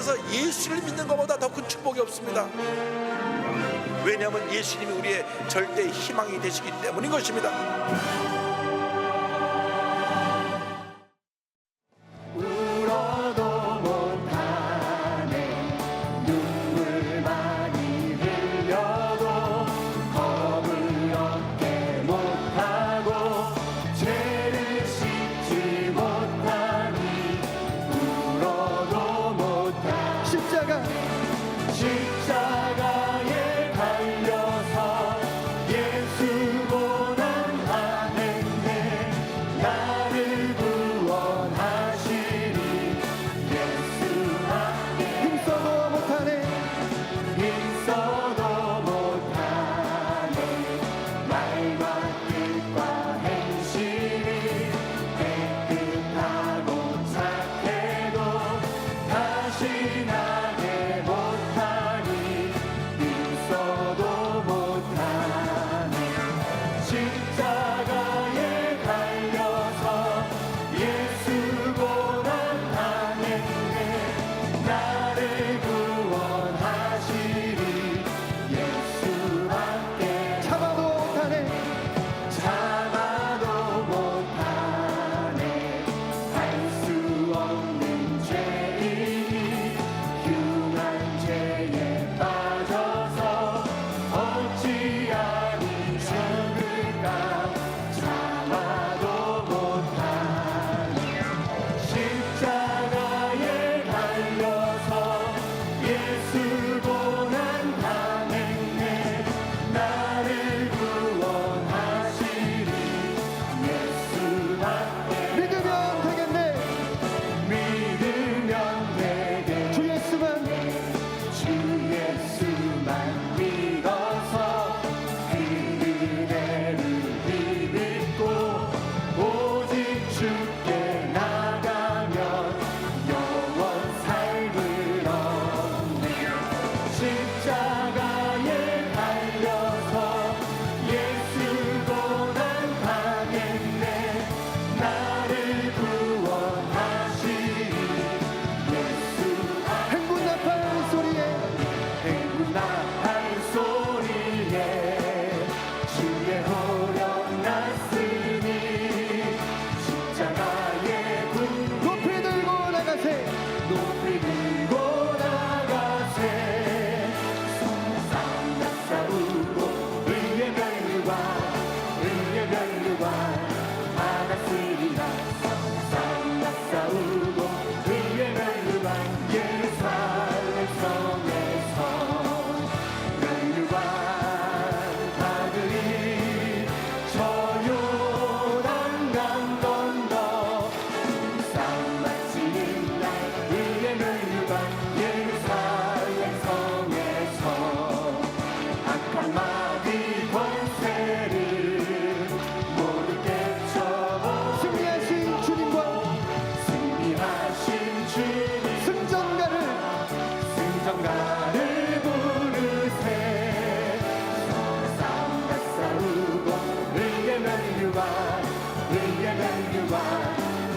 세상에서 예수를 믿는 것보다 더 큰 축복이 없습니다. 왜냐하면 예수님이 우리의 절대 희망이 되시기 때문인 것입니다. 십자가에 달려서 예수 고난하는데 나를 구원하시니 예수 함께 힘써도 못하네 말과 뜻과 행실이 깨끗하고 착해도 다시 나게 못하니 힘써도 못하네 십자가에 달려서 예수 고난하는데 나를 구원하시니 예수 함께 참아도 못하네 할 수 없는 죄인이 흉한 죄에 빠져서 어찌하니 죽을까 참아도 못하네 십자가에 달려서 예수 고난당했네 나를 구원하시니 예수 함께 믿으면 되겠네 주 예수만 믿어서 그 은혜를 힘입고 오직 주께 나가면 영원 삶을 얻네 십자가에 달려서 예수 고난당했네 나를 구원하시니 예수 행군 나팔 소리에 주의 호령 났으니 십자가의 군 높이 들고 나가세 싸움나 싸우고 의의 멸류관 받았으리라 싸움나 싸우고 의의 멸류관 예루살렘 성에서 멸류관 받으리 저 요단강 건너 싸움 마치는 날 의의 멸류관 예루살렘 성에서 악한 마귀 권세를 모두 깨쳐버 승리하신 주님 승전가를 부르세 싸움다 싸우고 의의 멸류관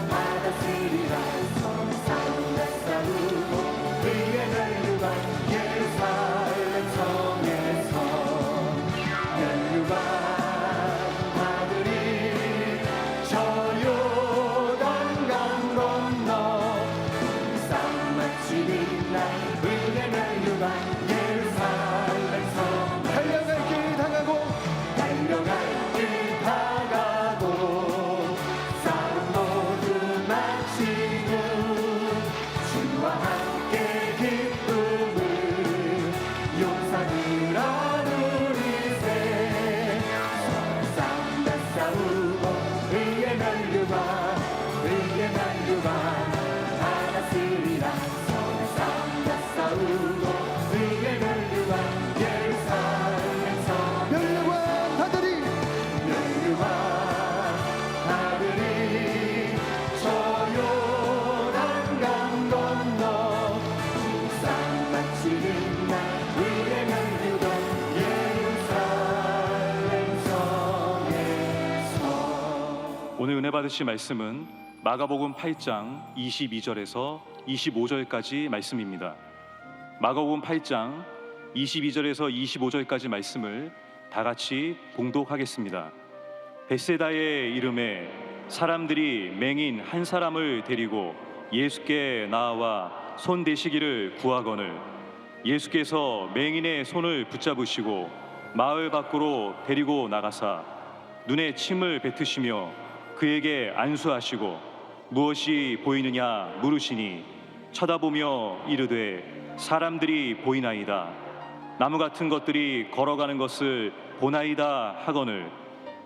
받았으리라 싸움다 싸우고 의의 멸류관 예루살렘 성에서 멸류관 받으리 저 요단강 건너 싸움 마치는 날 의의 멸류관 예루살렘 성 달려갈 길 다가고 싸움 모두 마치고 주와 함께 기쁨을 용사들아 누리세 싸움다 싸우고 의의 멸류관 받았으리라 싸움다 싸우고 의의 멸류관 예루살렘 성 멸류관 받으리 저 요단강 건너 싸움 마치는 날 의의 멸류관 예루살렘 성에서 오늘 은혜 받으실 말씀은 마가복음 8장 22절에서 25절까지 말씀입니다. 마가복음 8장 22절에서 25절까지 말씀을 다 같이 봉독하겠습니다. 벳세다의 이름에 사람들이 맹인 한 사람을 데리고 예수께 나와 손 대시기를 구하거늘 예수께서 맹인의 손을 붙잡으시고 마을 밖으로 데리고 나가사 눈에 침을 뱉으시며 그에게 안수하시고 무엇이 보이느냐 물으시니 쳐다보며 이르되 사람들이 보이나이다. 나무 같은 것들이 걸어가는 것을 보나이다 하거늘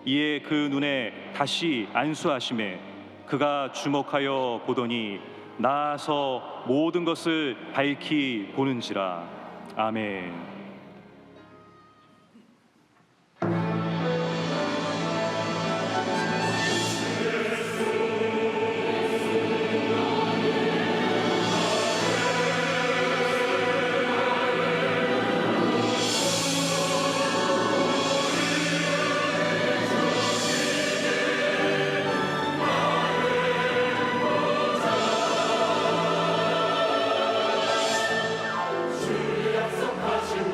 이에 그 눈에 다시 안수하심에 그가 주목하여 보더니 나아서 모든 것을 밝히 보는지라. 아멘. 약속하신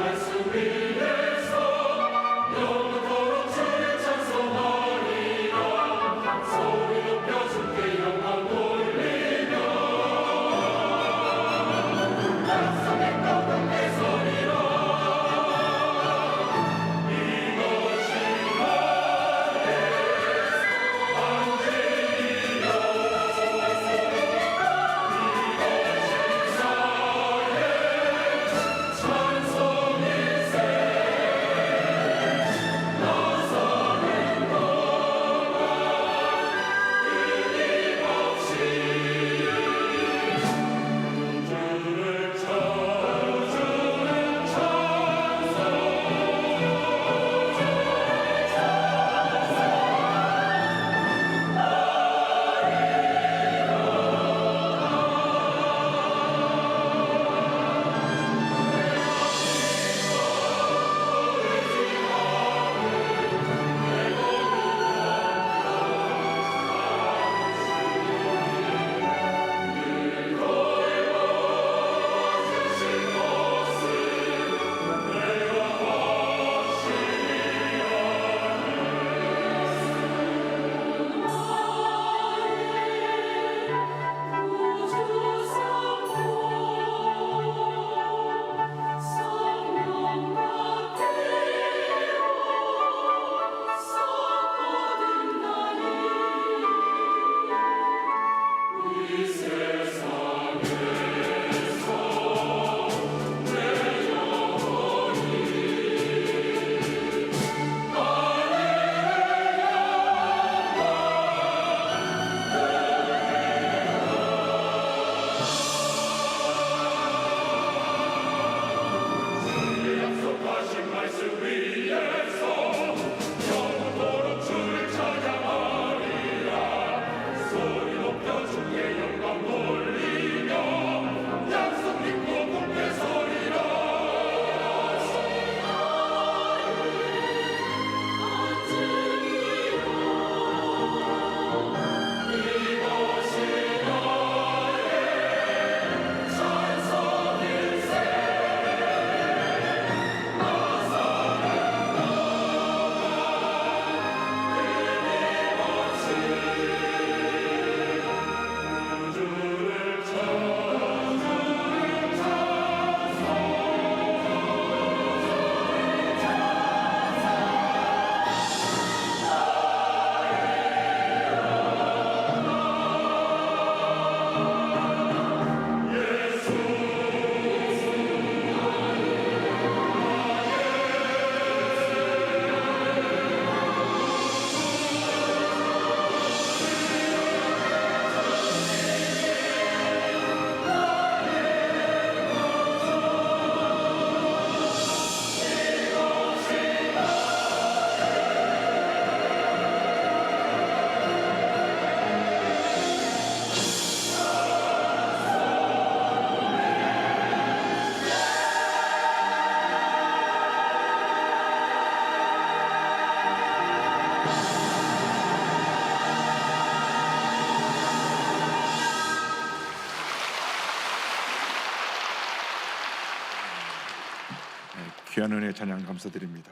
귀한 은혜 찬양 감사드립니다.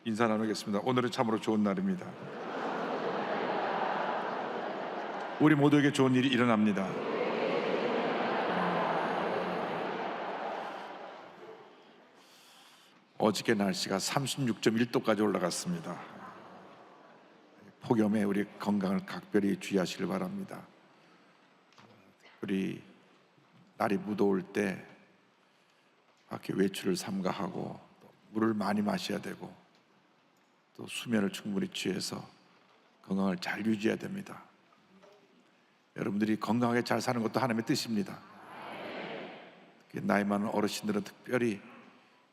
인사 나누겠습니다. 오늘은 참으로 좋은 날입니다. 우리 모두에게 좋은 일이 일어납니다. 어저께 날씨가 36.1도까지 올라갔습니다. 폭염에 우리 건강을 각별히 주의하시길 바랍니다. 우리 날이 무더울 때 밖에 외출을 삼가하고 또 물을 많이 마셔야 되고 또 수면을 충분히 취해서 건강을 잘 유지해야 됩니다. 여러분들이 건강하게 잘 사는 것도 하나님의 뜻입니다. 나이 많은 어르신들은 특별히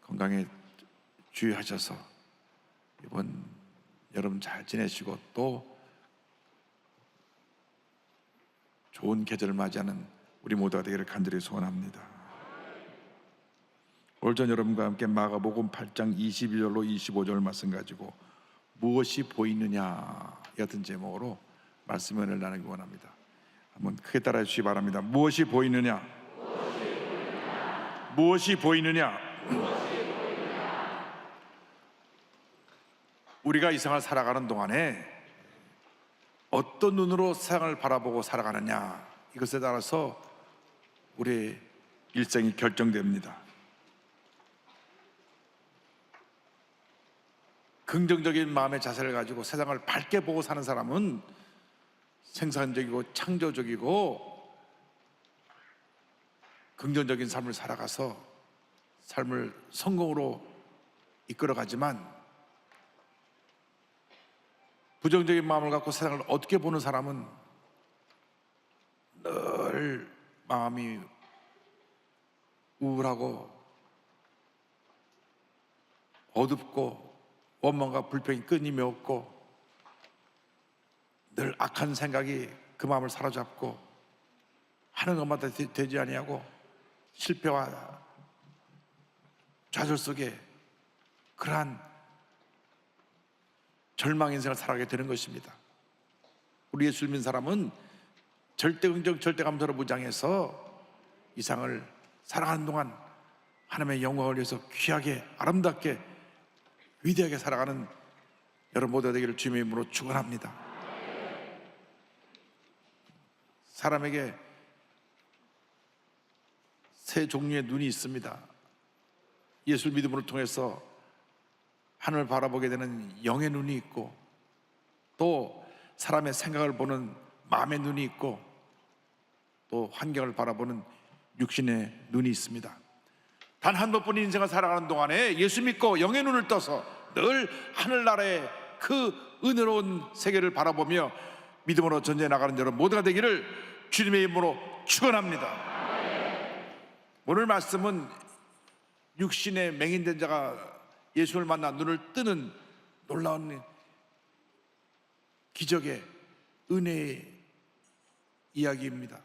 건강에 주의하셔서 이번 여러분 잘 지내시고 또 좋은 계절을 맞이하는 우리 모두가 되기를 간절히 소원합니다. 올 전 여러분과 함께 마가복음 8장 22절로 25절 말씀 가지고 무엇이 보이느냐 같은 제목으로 말씀을 나누기 원합니다. 한번 크게 따라해 주시기 바랍니다. 무엇이 보이느냐? 무엇이 보이느냐? 우리가 이 세상을 살아가는 동안에 어떤 눈으로 세상을 바라보고 살아가느냐, 이것에 따라서 우리의 일생이 결정됩니다. 긍정적인 마음의 자세를 가지고 세상을 밝게 보고 사는 사람은 생산적이고 창조적이고 긍정적인 삶을 살아가서 삶을 성공으로 이끌어가지만, 부정적인 마음을 갖고 세상을 어떻게 보는 사람은 늘 마음이 우울하고 어둡고 원망과 불평이 끊임이 없고 늘 악한 생각이 그 마음을 사로잡고 하는 것마다 되지 아니하고 실패와 좌절 속에 그러한 절망 인생을 살아가게 되는 것입니다. 우리 예수 믿는 사람은 절대 긍정, 절대 감사로 무장해서 이 상을 살아가는 동안 하나님의 영광을 위해서 귀하게 아름답게 위대하게 살아가는 여러분 모두가 되기를 주님의 이름으로 축원합니다. 사람에게 세 종류의 눈이 있습니다. 예수 믿음으로 통해서 하늘을 바라보게 되는 영의 눈이 있고, 또 사람의 생각을 보는 마음의 눈이 있고, 또 환경을 바라보는 육신의 눈이 있습니다. 단 한 번뿐인 인생을 살아가는 동안에 예수 믿고 영의 눈을 떠서 늘 하늘나라의 그 은혜로운 세계를 바라보며 믿음으로 전쟁해 나가는 여러분 모두가 되기를 주님의 이름으로 축원합니다. 오늘 말씀은 육신의 맹인된 자가 예수를 만나 눈을 뜨는 놀라운 기적의 은혜의 이야기입니다.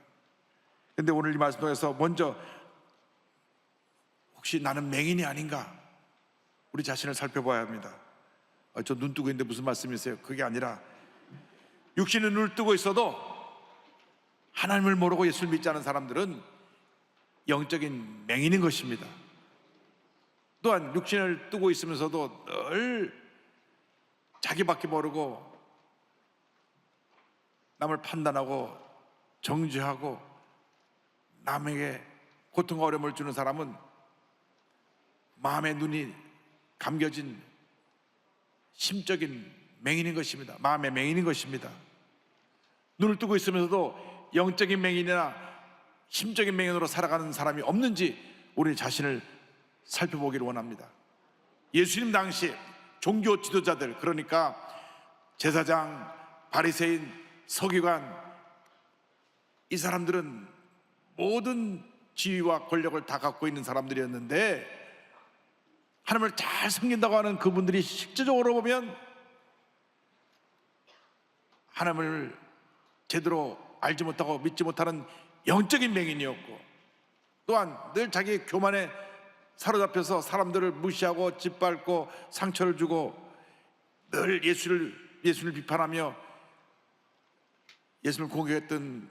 그런데 오늘 이 말씀 통해서 먼저 혹시 나는 맹인이 아닌가, 우리 자신을 살펴봐야 합니다. 저 눈 뜨고 있는데 무슨 말씀이세요? 그게 아니라 육신의 눈을 뜨고 있어도 하나님을 모르고 예수를 믿지 않은 사람들은 영적인 맹인인 것입니다. 또한 육신을 뜨고 있으면서도 늘 자기밖에 모르고 남을 판단하고 정죄하고 남에게 고통과 어려움을 주는 사람은 마음의 눈이 감겨진 심적인 맹인인 것입니다. 마음의 맹인인 것입니다. 눈을 뜨고 있으면서도 영적인 맹인이나 심적인 맹인으로 살아가는 사람이 없는지 우리 자신을 살펴보기를 원합니다. 예수님 당시 종교 지도자들, 그러니까 제사장, 바리새인, 서기관, 이 사람들은 모든 지위와 권력을 다 갖고 있는 사람들이었는데, 하나님을 잘 섬긴다고 하는 그분들이 실제적으로 보면 하나님을 제대로 알지 못하고 믿지 못하는 영적인 맹인이었고, 또한 늘 자기의 교만에 사로잡혀서 사람들을 무시하고 짓밟고 상처를 주고 늘 예수를 비판하며 예수를 공격했던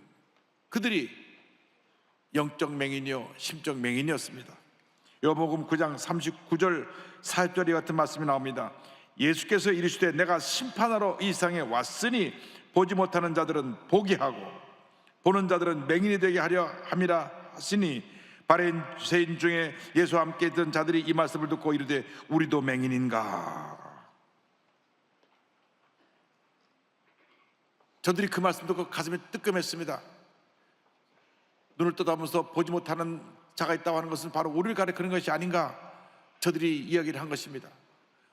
그들이 영적 맹인이요 심적 맹인이었습니다. 요한복음 9장 39절 40절이 같은 말씀이 나옵니다. 예수께서 이르시되 내가 심판하러 이 세상에 왔으니 보지 못하는 자들은 보게 하고 보는 자들은 맹인이 되게 하려 함이라 하시니 바리새인 중에 예수와 함께 있던 자들이 이 말씀을 듣고 이르되 우리도 맹인인가? 저들이 그 말씀 듣고 가슴이 뜨끔했습니다. 눈을 떠다보면서 보지 못하는 자가 있다고 하는 것은 바로 우리를 가리키는 것이 아닌가, 저들이 이야기를 한 것입니다.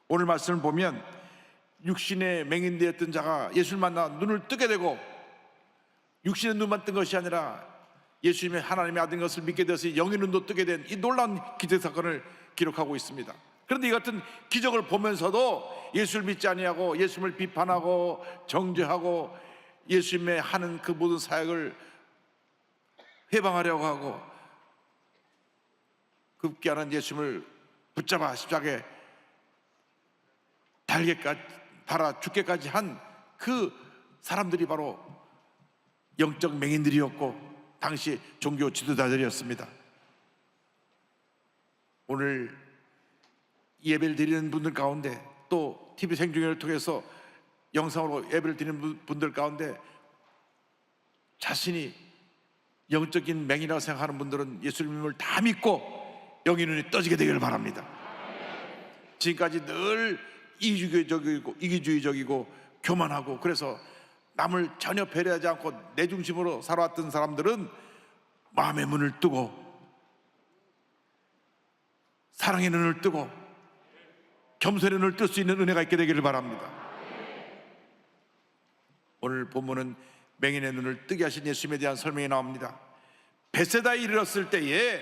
오늘 말씀을 보면 육신의 맹인되었던 자가 예수를 만나 눈을 뜨게 되고, 육신의 눈만 뜬 것이 아니라 예수님의 하나님의 아들인 것을 믿게 되어서 영의 눈도 뜨게 된 이 놀라운 기적 사건을 기록하고 있습니다. 그런데 이 같은 기적을 보면서도 예수를 믿지 아니하고 예수님을 비판하고 정죄하고 예수님의 하는 그 모든 사역을 해방하려고 하고 급기야는 예수님을 붙잡아 십자가에 달아 죽게까지 한 그 사람들이 바로 영적 맹인들이었고 당시 종교 지도자들이었습니다. 오늘 예배를 드리는 분들 가운데 또 TV 생중계를 통해서 영상으로 예배를 드리는 분들 가운데 자신이 영적인 맹인이라고 생각하는 분들은 예수님을 다 믿고 영의 눈이 떠지게 되기를 바랍니다. 지금까지 늘 이기주의적이고 교만하고 그래서 남을 전혀 배려하지 않고 내 중심으로 살아왔던 사람들은 마음의 문을 뜨고 사랑의 눈을 뜨고 겸손의 눈을 뜰 수 있는 은혜가 있게 되기를 바랍니다. 오늘 본문은 맹인의 눈을 뜨게 하신 예수님에 대한 설명이 나옵니다. 벳세다에 이르렀을 때에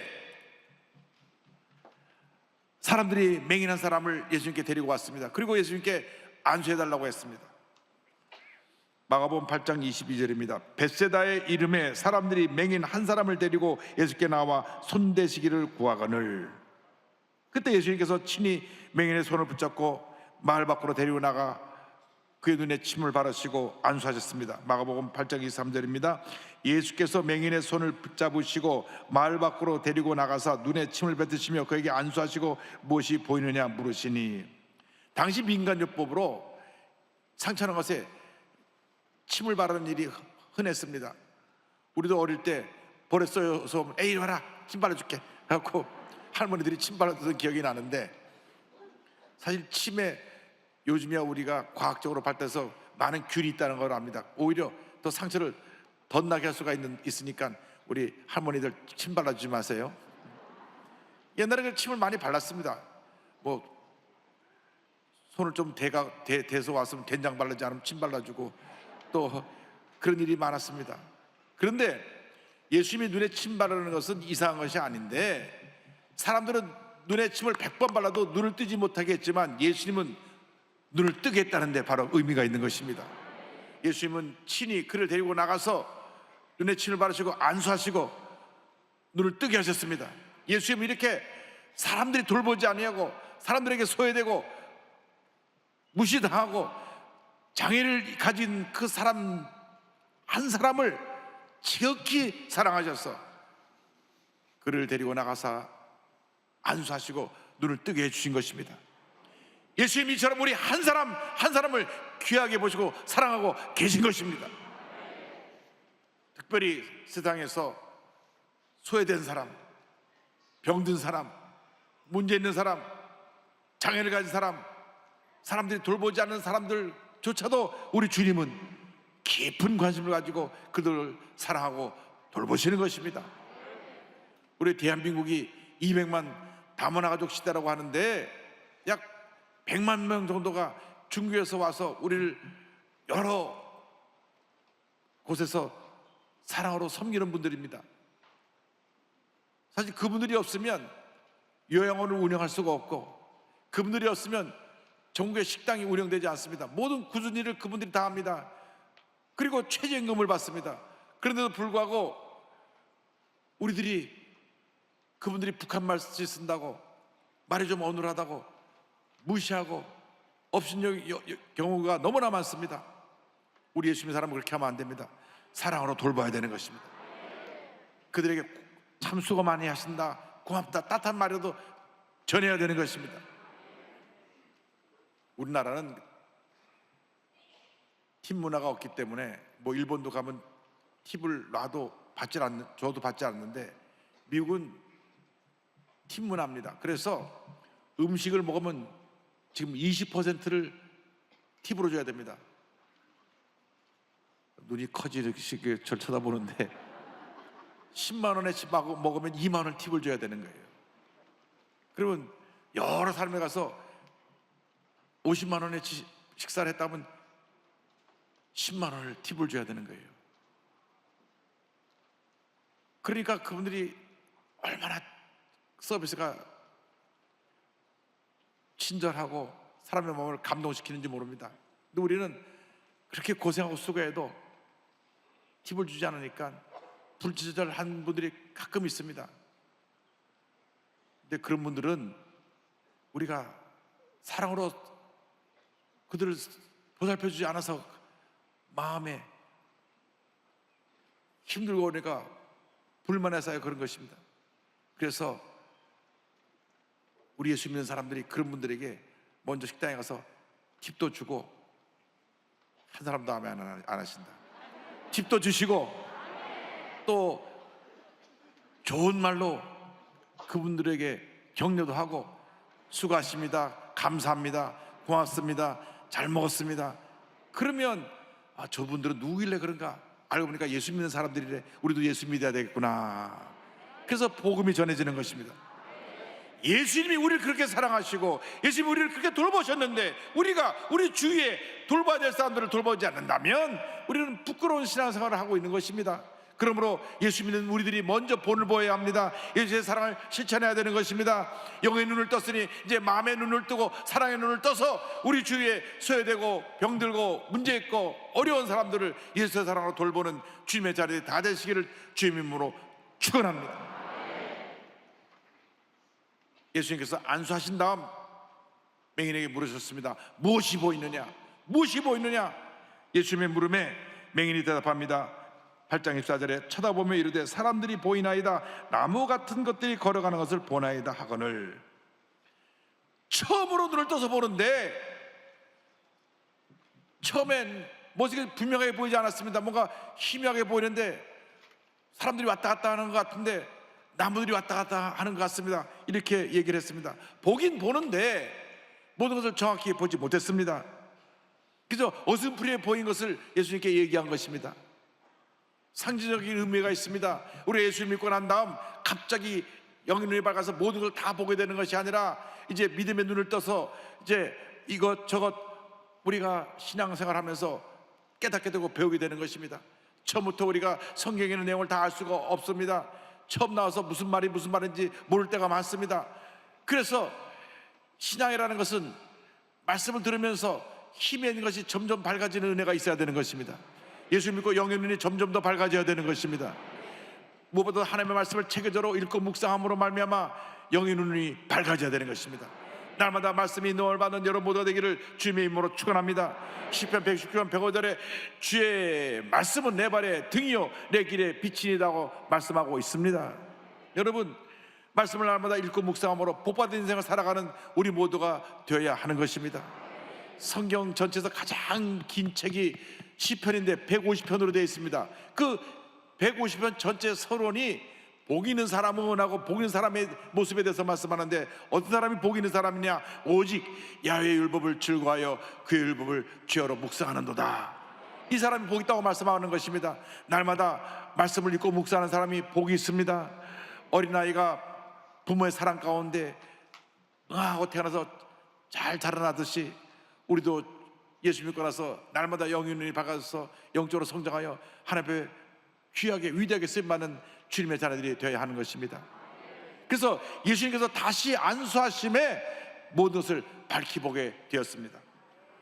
사람들이 맹인한 사람을 예수님께 데리고 왔습니다. 그리고 예수님께 안수해달라고 했습니다. 마가복음 8장 22절입니다. 벳세다의 이름에 사람들이 맹인 한 사람을 데리고 예수께 나와 손대시기를 구하거늘, 그때 예수님께서 친히 맹인의 손을 붙잡고 마을 밖으로 데리고 나가 그의 눈에 침을 바르시고 안수하셨습니다. 마가복음 8장 23절입니다. 예수께서 맹인의 손을 붙잡으시고 마을 밖으로 데리고 나가사 눈에 침을 뱉으시며 그에게 안수하시고 무엇이 보이느냐 물으시니, 당시 민간요법으로 상처난 것에 침을 바르는 일이 흔했습니다. 우리도 어릴 때 볼에 쏘여서 오면 에이 와라 침 발라줄게 하고 할머니들이 침 발라주던 기억이 나는데, 사실 침에 요즘이야 우리가 과학적으로 발달해서 많은 균이 있다는 걸 압니다. 오히려 더 상처를 덧나게 할 수가 있으니까 우리 할머니들 침 발라주지 마세요. 옛날에 침을 많이 발랐습니다. 뭐 손을 좀 대서 왔으면 된장 바르지 않으면 침 발라주고 또 그런 일이 많았습니다. 그런데 예수님이 눈에 침 바르는 것은 이상한 것이 아닌데, 사람들은 눈에 침을 100번 발라도 눈을 뜨지 못하게 했지만 예수님은 눈을 뜨게 했다는 데 바로 의미가 있는 것입니다. 예수님은 친히 그를 데리고 나가서 눈에 침을 바르시고 안수하시고 눈을 뜨게 하셨습니다. 예수님은 이렇게 사람들이 돌보지 아니하고 사람들에게 소외되고 무시당하고 장애를 가진 그 사람 한 사람을 지극히 사랑하셔서 그를 데리고 나가서 안수하시고 눈을 뜨게 해주신 것입니다. 예수님이 이처럼 우리 한 사람을 귀하게 보시고 사랑하고 계신 것입니다. 특별히 세상에서 소외된 사람, 병든 사람, 문제 있는 사람, 장애를 가진 사람, 사람들이 돌보지 않는 사람들조차도 우리 주님은 깊은 관심을 가지고 그들을 사랑하고 돌보시는 것입니다. 우리 대한민국이 200만 다문화가족 시대라고 하는데 약 100만 명 정도가 중국에서 와서 우리를 여러 곳에서 사랑으로 섬기는 분들입니다. 사실 그분들이 없으면 요양원을 운영할 수가 없고, 그분들이 없으면 전국의 식당이 운영되지 않습니다. 모든 굳은 일을 그분들이 다 합니다. 그리고 최저임금을 받습니다. 그런데도 불구하고 우리들이 그분들이 북한말 쓴다고, 말이 좀 어눌하다고 무시하고 업신여긴 경우가 너무나 많습니다. 우리 예수님의 사람은 그렇게 하면 안 됩니다. 사랑으로 돌봐야 되는 것입니다. 그들에게 참 수고 많이 하신다, 고맙다, 따뜻한 말이라도 전해야 되는 것입니다. 우리나라는 팁 문화가 없기 때문에 뭐 일본도 가면 팁을 줘도 받지 않는데 미국은 팁 문화입니다. 그래서 음식을 먹으면 지금 20%를 팁으로 줘야 됩니다. 눈이 커지시게 절 쳐다보는데 10만 원어치 먹으면 2만 원 팁을 줘야 되는 거예요. 그러면 여러 사람에 가서 50만 원에 식사를 했다면 10만 원을 팁을 줘야 되는 거예요. 그러니까 그분들이 얼마나 서비스가 친절하고 사람의 마음을 감동시키는지 모릅니다. 근데 우리는 그렇게 고생하고 수고해도 팁을 주지 않으니까 불친절한 분들이 가끔 있습니다. 근데 그런 분들은 우리가 사랑으로 그들을 보살펴 주지 않아서 마음에 힘들고 그러니까 불만해서 그런 것입니다. 그래서 우리 예수 믿는 사람들이 그런 분들에게 먼저 식당에 가서 팁도 주고, 한 사람도 아멘 안 하신다. 팁도 주시고 또 좋은 말로 그분들에게 격려도 하고, 수고하십니다, 감사합니다, 고맙습니다, 잘 먹었습니다. 그러면 저분들은 누구길래 그런가 알고 보니까 예수 믿는 사람들이래. 우리도 예수 믿어야 되겠구나. 그래서 복음이 전해지는 것입니다. 예수님이 우리를 그렇게 사랑하시고 예수님이 우리를 그렇게 돌보셨는데 우리가 우리 주위에 돌봐야 될 사람들을 돌보지 않는다면 우리는 부끄러운 신앙생활을 하고 있는 것입니다. 그러므로 예수 믿는 우리들이 먼저 본을 보여야 합니다. 예수의 사랑을 실천해야 되는 것입니다. 영의 눈을 떴으니 이제 마음의 눈을 뜨고 사랑의 눈을 떠서 우리 주위에 소외되고 병들고 문제 있고 어려운 사람들을 예수의 사랑으로 돌보는 주님의 자리에 다 되시기를 주님의 이름으로 축원합니다. 예수님께서 안수하신 다음 맹인에게 물으셨습니다. 무엇이 보이느냐? 무엇이 보이느냐? 예수님의 물음에 맹인이 대답합니다. 8장 24절에 쳐다보며 이르되 사람들이 보이나이다. 나무 같은 것들이 걸어가는 것을 보나이다 하거늘. 처음으로 눈을 떠서 보는데 처음엔 모습이 분명하게 보이지 않았습니다. 뭔가 희미하게 보이는데 사람들이 왔다 갔다 하는 것 같은데 나무들이 왔다 갔다 하는 것 같습니다. 이렇게 얘기를 했습니다. 보긴 보는데 모든 것을 정확히 보지 못했습니다. 그래서 어슴푸레 보인 것을 예수님께 얘기한 것입니다. 상징적인 의미가 있습니다. 우리 예수를 믿고 난 다음 갑자기 영의 눈이 밝아서 모든 걸 다 보게 되는 것이 아니라 이제 믿음의 눈을 떠서 이제 이것저것 우리가 신앙생활 하면서 깨닫게 되고 배우게 되는 것입니다. 처음부터 우리가 성경에 있는 내용을 다 알 수가 없습니다. 처음 나와서 무슨 말인지 모를 때가 많습니다. 그래서 신앙이라는 것은 말씀을 들으면서 힘이 있는 것이 점점 밝아지는 은혜가 있어야 되는 것입니다. 예수 믿고 영의 눈이 점점 더 밝아져야 되는 것입니다. 무엇보다 하나님의 말씀을 체계적으로 읽고 묵상함으로 말미암아 영의 눈이 밝아져야 되는 것입니다. 날마다 말씀이 너를 받는 여러분 모두가 되기를 주님의 이름으로 축원합니다. 시편 119편 105절에 주의 말씀은 내 발의 등이요 내 길에 빛이니다고 말씀하고 있습니다. 여러분, 말씀을 날마다 읽고 묵상함으로 복받은 인생을 살아가는 우리 모두가 되어야 하는 것입니다. 성경 전체에서 가장 긴 책이 시편인데 150편으로 되어 있습니다. 그 150편 전체 서론이 복 있는 사람은 하고 복 있는 사람의 모습에 대해서 말씀하는데, 어떤 사람이 복 있는 사람이냐? 오직 야훼의 율법을 즐거워하여 그의 율법을 죄어로 묵상하는도다. 이 사람이 복 있다고 말씀하는 것입니다. 날마다 말씀을 읽고 묵상하는 사람이 복이 있습니다. 어린아이가 부모의 사랑 가운데 응하고 태어나서 잘 자라나듯이 우리도 예수 믿고 나서 날마다 영의 눈이 밝아져서 영적으로 성장하여 하나님의 귀하게 위대하게 쓰임받는 주님의 자녀들이 되어야 하는 것입니다. 그래서 예수님께서 다시 안수하심에 모든 것을 밝히 보게 되었습니다.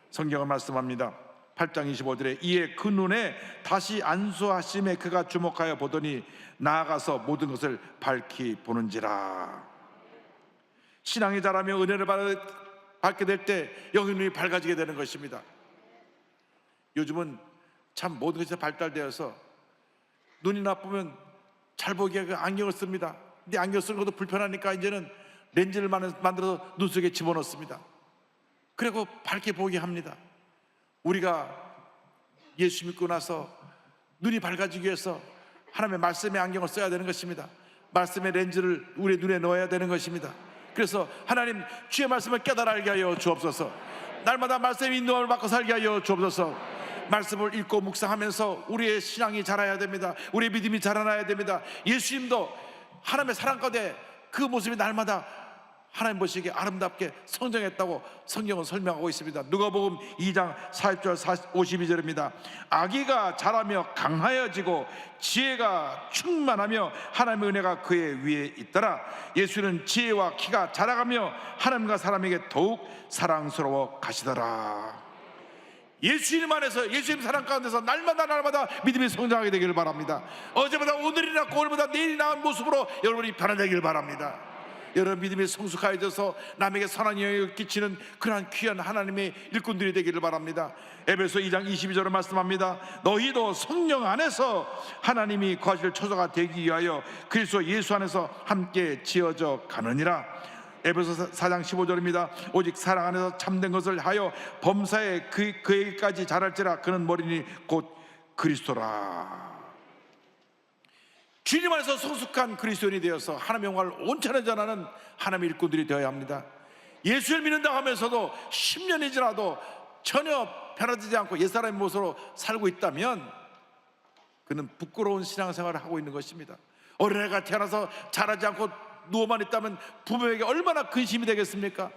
성경은 말씀합니다. 8장 25절에 이에 그 눈에 다시 안수하심에 그가 주목하여 보더니 나아가서 모든 것을 밝히 보는지라. 신앙이 자라며 은혜를 받게 될 때 영의 눈이 밝아지게 되는 것입니다. 요즘은 참 모든 것이 발달되어서 눈이 나쁘면 잘 보기에 안경을 씁니다. 근데 안경 쓰는 것도 불편하니까 이제는 렌즈를 만들어서 눈 속에 집어넣습니다. 그리고 밝게 보게 합니다. 우리가 예수 믿고 나서 눈이 밝아지기 위해서 하나님의 말씀의 안경을 써야 되는 것입니다. 말씀의 렌즈를 우리 눈에 넣어야 되는 것입니다. 그래서 하나님, 주의 말씀을 깨달아 알게 하여 주옵소서. 날마다 말씀의 인도함을 받고 살게 하여 주옵소서. 말씀을 읽고 묵상하면서 우리의 신앙이 자라야 됩니다. 우리의 믿음이 자라나야 됩니다. 예수님도 하나님의 사랑 가운데 그 모습이 날마다 하나님 보시기에 아름답게 성장했다고 성경은 설명하고 있습니다. 누가복음 2장 40절 52절입니다. 아기가 자라며 강하여지고 지혜가 충만하며 하나님의 은혜가 그의 위에 있더라. 예수는 지혜와 키가 자라가며 하나님과 사람에게 더욱 사랑스러워 가시더라. 예수님 안에서, 예수님 사랑 가운데서 날마다 믿음이 성장하게 되기를 바랍니다. 어제보다 오늘이 낫고 오늘보다 내일이 나은 모습으로 여러분이 변화되기를 바랍니다. 여러분 믿음이 성숙하여져서 남에게 선한 영향을 끼치는 그러한 귀한 하나님의 일꾼들이 되기를 바랍니다. 에베소 2장 22절을 말씀합니다. 너희도 성령 안에서 하나님이 거하실 처소가 되기 위하여 그리스도 예수 안에서 함께 지어져 가느니라. 에베소 4장 15절입니다. 오직 사랑 안에서 참된 것을 하여 범사에 그에게까지 자랄지라. 그는 머리니 곧 그리스도라. 주님 안에서 성숙한 그리스도인이 되어서 하나님의 영광을 온전히 전하는 하나님의 일꾼들이 되어야 합니다. 예수를 믿는다 하면서도 10년이 지나도 전혀 변화되지 않고 옛사람의 모습으로 살고 있다면 그는 부끄러운 신앙생활을 하고 있는 것입니다. 어린애가 태어나서 자라지 않고 누워만 있다면 부모에게 얼마나 근심이 되겠습니까?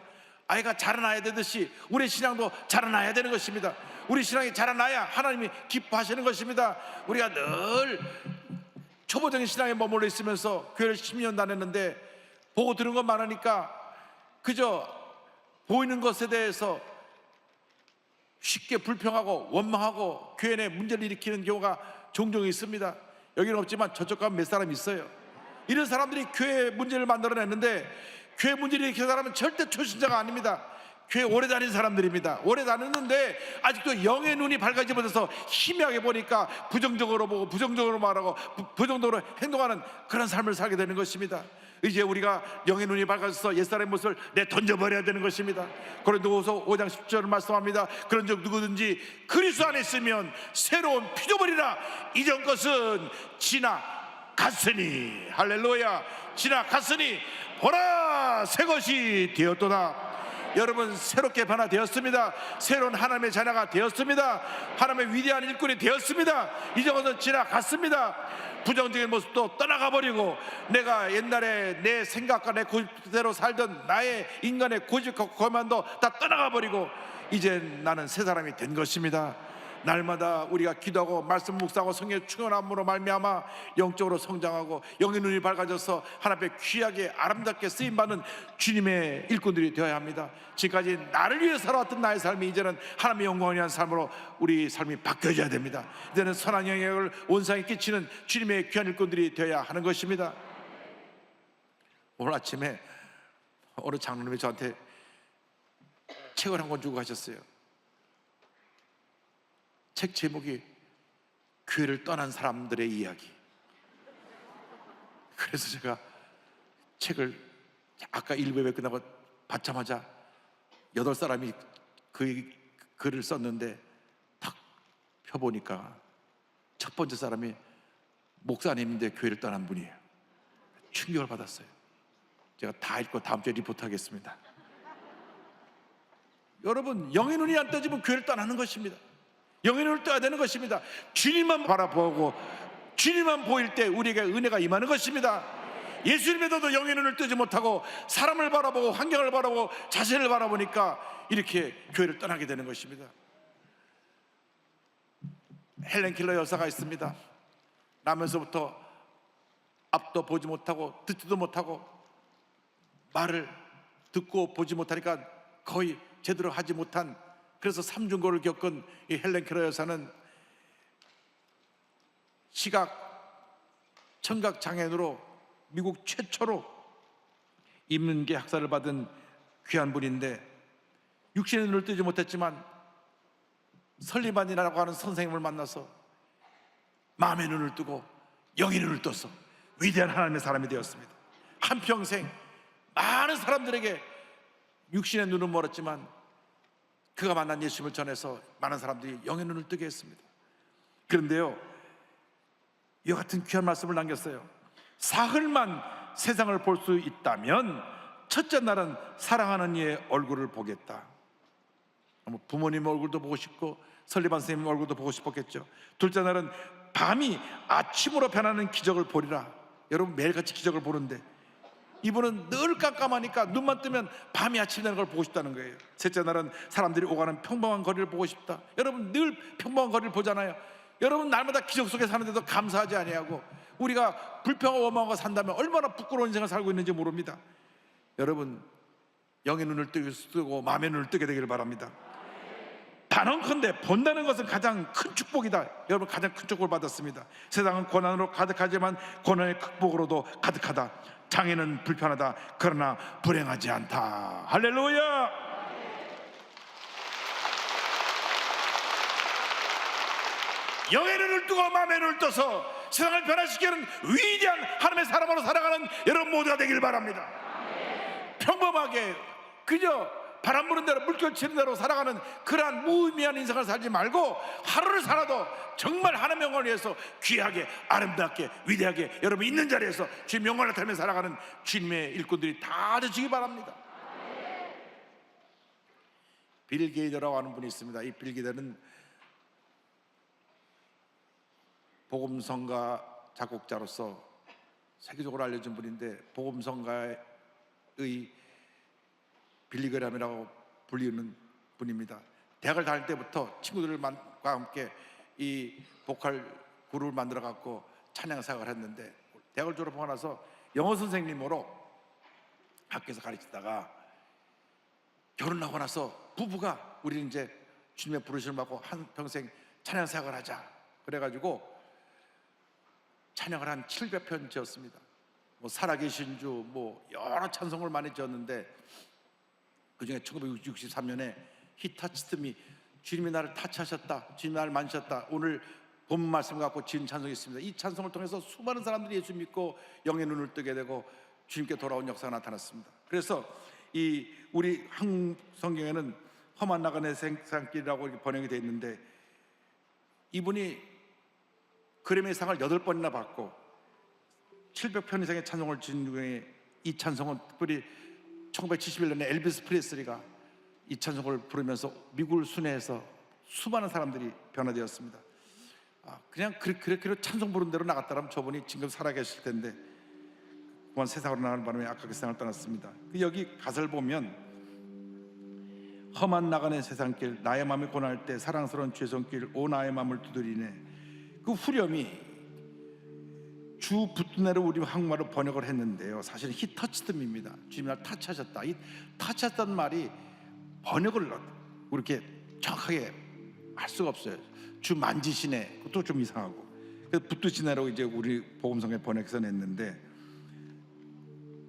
아이가 자라나야 되듯이 우리 신앙도 자라나야 되는 것입니다. 우리 신앙이 자라나야 하나님이 기뻐하시는 것입니다. 우리가 늘 초보적인 신앙에 머물러 있으면서 교회를 10년 다녔는데 보고 들은 것 많으니까 그저 보이는 것에 대해서 쉽게 불평하고 원망하고 교회 내 문제를 일으키는 경우가 종종 있습니다. 여기는 없지만 저쪽 가면 몇 사람 있어요. 이런 사람들이 교회 문제를 만들어냈는데, 교회 문제를 일으키는 사람은 절대 초신자가 아닙니다. 교회 오래 다닌 사람들입니다. 오래 다녔는데 아직도 영의 눈이 밝아지지 못해서 희미하게 보니까 부정적으로 보고 부정적으로 말하고 부정적으로 행동하는 그런 삶을 살게 되는 것입니다. 이제 우리가 영의 눈이 밝아져서 옛사람의 모습을 던져버려야 되는 것입니다. 고린도후서 5장 10절을 말씀합니다. 그런즉 누구든지 그리스도 안에 있으면 새로운 피조물이라. 이전 것은 지나갔으니, 할렐루야, 지나갔으니 보라 새 것이 되었도다. 여러분 새롭게 변화되었습니다. 새로운 하나님의 자녀가 되었습니다. 하나님의 위대한 일꾼이 되었습니다. 이제 것은 지나갔습니다. 부정적인 모습도 떠나가 버리고 내가 옛날에 내 생각과 내 고집대로 살던 나의 인간의 고집과 거만도 다 떠나가 버리고 이제 나는 새 사람이 된 것입니다. 날마다 우리가 기도하고 말씀 묵상하고 성령의 충만함으로 말미암아 영적으로 성장하고 영의 눈이 밝아져서 하나님 앞에 귀하게 아름답게 쓰임받는 주님의 일꾼들이 되어야 합니다. 지금까지 나를 위해 살아왔던 나의 삶이 이제는 하나님의 영광을 위한 삶으로 우리 삶이 바뀌어져야 됩니다. 이제는 선한 영향을 온 세상에 끼치는 주님의 귀한 일꾼들이 되어야 하는 것입니다. 오늘 아침에 어느 장로님이 저한테 책을 한 권 주고 가셨어요. 책 제목이 교회를 떠난 사람들의 이야기. 그래서 제가 책을 아까 일부에 끝나고 받자마자 8사람이 그 글을 썼는데 딱 펴보니까 첫 번째 사람이 목사님인데 교회를 떠난 분이에요. 충격을 받았어요. 제가 다 읽고 다음 주에 리포트 하겠습니다. 여러분 영의 눈이 안 떠지면 교회를 떠나는 것입니다. 영의 눈을 떠야 되는 것입니다. 주님만 바라보고 주님만 보일 때 우리에게 은혜가 임하는 것입니다. 예수를 믿어도 영의 눈을 뜨지 못하고 사람을 바라보고 환경을 바라보고 자신을 바라보니까 이렇게 교회를 떠나게 되는 것입니다. 헬렌 켈러 여사가 있습니다. 나면서부터 앞도 보지 못하고 듣지도 못하고 말을 듣고 보지 못하니까 거의 제대로 하지 못한, 그래서 삼중고를 겪은 이 헬렌 켈러 여사는 청각 장애인으로 미국 최초로 인문계 학사를 받은 귀한 분인데 육신의 눈을 뜨지 못했지만 설리반이라고 하는 선생님을 만나서 마음의 눈을 뜨고 영의 눈을 떴어 위대한 하나님의 사람이 되었습니다. 한평생 많은 사람들에게 육신의 눈은 멀었지만 그가 만난 예수님을 전해서 많은 사람들이 영의 눈을 뜨게 했습니다. 그런데요, 이와 같은 귀한 말씀을 남겼어요. 사흘만 세상을 볼 수 있다면 첫째 날은 사랑하는 이의 얼굴을 보겠다. 부모님 얼굴도 보고 싶고 설리반 선생님 얼굴도 보고 싶었겠죠. 둘째 날은 밤이 아침으로 변하는 기적을 보리라. 여러분 매일같이 기적을 보는데 이분은 늘 깜깜하니까 눈만 뜨면 밤이 아침이 되는 걸 보고 싶다는 거예요. 셋째 날은 사람들이 오가는 평범한 거리를 보고 싶다. 여러분 늘 평범한 거리를 보잖아요. 여러분 날마다 기적 속에 사는데도 감사하지 아니하고 우리가 불평하고 원망하고 산다면 얼마나 부끄러운 인생을 살고 있는지 모릅니다. 여러분 영의 눈을 뜨고 마음의 눈을 뜨게 되기를 바랍니다. 단언컨대 본다는 것은 가장 큰 축복이다. 여러분 가장 큰 축복을 받았습니다. 세상은 고난으로 가득하지만 고난의 극복으로도 가득하다. 장애는 불편하다. 그러나 불행하지 않다. 할렐루야. 영의 눈을 뜨고 마음의 눈을 떠서 세상을 변화시키는 위대한 하나님의 사람으로 살아가는 여러분 모두가 되길 바랍니다. 평범하게 그저 바람 부는 대로 물결 치는 대로 살아가는 그러한 무의미한 인생을 살지 말고 하루를 살아도 정말 하나님의 영광을 위해서 귀하게 아름답게 위대하게 여러분 있는 자리에서 주님 영광을 타며 살아가는 주님의 일꾼들이 다 되시기 바랍니다. 빌 게이더라고 하는 분이 있습니다. 이 빌 게이더는 복음성가 작곡자로서 세계적으로 알려진 분인데 복음성가의 빌리그램이라고 불리는 분입니다. 대학을 다닐 때부터 친구들과 함께 이 보컬 그룹을 만들어 갖고 찬양 사역을 했는데 대학을 졸업하고 나서 영어 선생님으로 학교에서 가르치다가 결혼하고 나서 부부가 우리는 이제 주님의 부르심을 받고 한평생 찬양 사역을 하자 그래가지고 찬양을 한 700편 지었습니다. 뭐 살아계신 주 여러 찬송을 많이 지었는데 그중에 1963년에 He touched me, 주님이 나를 타치하셨다, 주님이 나를 만지셨다. 오늘 본 말씀 갖고 지은 찬송이 있습니다. 이 찬송을 통해서 수많은 사람들이 예수 믿고 영의 눈을 뜨게 되고 주님께 돌아온 역사가 나타났습니다. 그래서 이 우리 한국 성경에는 험한 나그네 세상길이라고 이렇게 번역이 되어 있는데 이분이 그래미 상을 8번이나 받고 700편 이상의 찬송을 지은 중에 이 찬송은 특별히 1971년에 엘비스 프레슬리가 이 찬송을 부르면서 미국을 순회해서 수많은 사람들이 변화되었습니다. 그냥 그렇게 찬송 부른 대로 나갔다면 저분이 지금 살아계실 텐데 그만 세상으로 나가는 바람에 악하게 세상을 떠났습니다. 여기 가사를 보면 험한 나가는 세상길 나의 마음이 고난할 때 사랑스러운 주의 손길 오 나의 마음을 두드리네. 그 후렴이 주 붙네로 우리 한국말로 번역을 했는데요. 사실은 He touched me입니다. 주님이 날 타치하셨다. 이 타치했다는 말이 번역을 그렇게 정확하게 할 수가 없어요. 주 만지시네. 그것도 좀 이상하고. 그래서 붙드시네라고 이제 우리 복음성에 번역해서 냈는데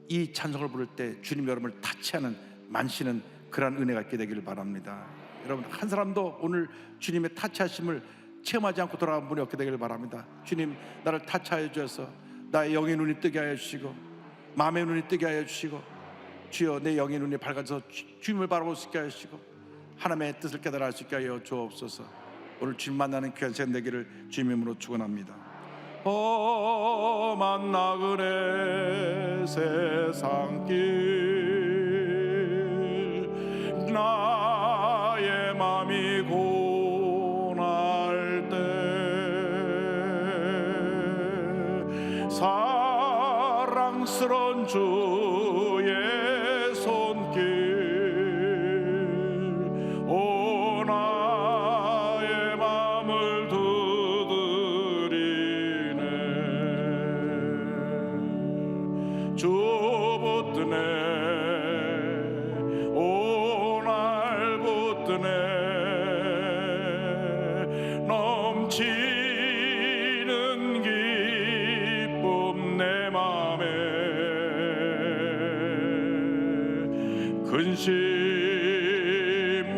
이 찬송을 부를 때 주님 여러분을 타치하는 만시는 그러한 은혜가 있게 되기를 바랍니다. 여러분 한 사람도 오늘 주님의 타치하심을 체험하지 않고 돌아간 분이 없게 되기를 바랍니다. 주님 나를 타치하여 주셔서 나의 영의 눈이 뜨게 하여 주시고 마음의 눈이 뜨게 하여 주시고 주여 내 영의 눈이 밝아져서 주님을 바라볼 수 있게 하여 주시고 하나님의 뜻을 깨달아 알 수 있게 하여 주옵소서. 오늘 주님 만나는 귀한 시간 되기를 주님의 이름으로 축원합니다. 험한 나그네 세상길 나의 맘이 고날 때 사랑스러운 주의 손길 오 나의 맘을 두드리네. 주 붙드네 오 날 붙드네 넘치는 기쁨 내 맘에 근심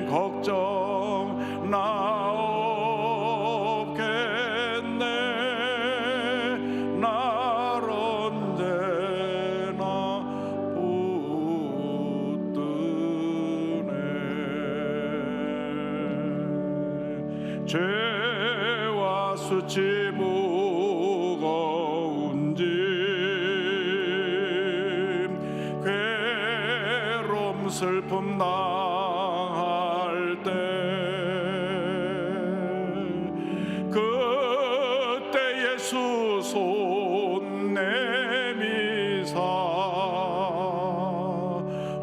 걱정 나 없겠네. 날 언제나 수치 무거운 짐 괴로움 슬픔 당할 때 그때 예수 손 내미사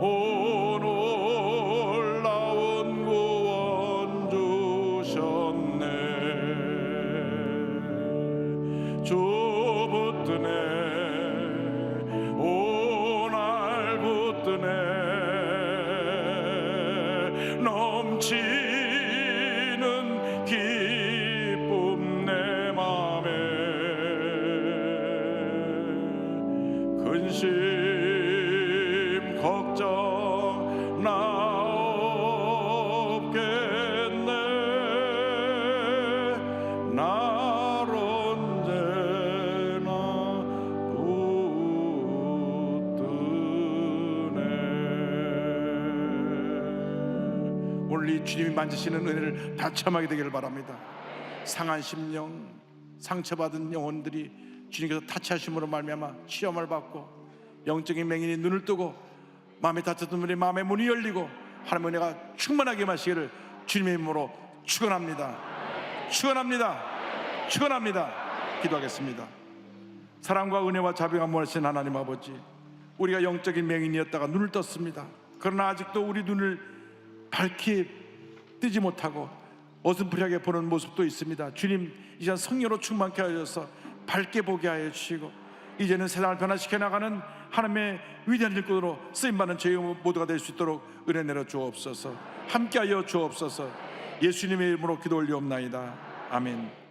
온 놀라운 구원 주셨네. 주 붙드네 오날 붙드네 넘치는 기쁨 내 맘에 근심 걱정 나 없겠네. 날 언제나 붙드네. 오늘 이 주님이 만지시는 은혜를 다 체험하게 되기를 바랍니다. 상한 심령, 상처받은 영혼들이 주님께서 타치하심으로 말미암아 시험을 받고 영적인 맹인이 눈을 뜨고 마음에 닫혔던 분이 마음의 문이 열리고 하나님의 은혜가 충만하게 마시기를 주님의 이름으로 축원합니다. 축원합니다. 축원합니다. 기도하겠습니다. 사랑과 은혜와 자비가 모아신 하나님 아버지, 우리가 영적인 맹인이었다가 눈을 떴습니다. 그러나 아직도 우리 눈을 밝히 뜨지 못하고 어슴푸레하게 보는 모습도 있습니다. 주님, 이 시간 성령으로 충만케 하셔서 밝게 보게 하여 주시고 이제는 세상을 변화시켜 나가는 하나님의 위대한 일꾼으로 쓰임받는 저희 모두가 될 수 있도록 은혜 내려 주옵소서. 함께하여 주옵소서. 예수님의 이름으로 기도 올리옵나이다. 아멘.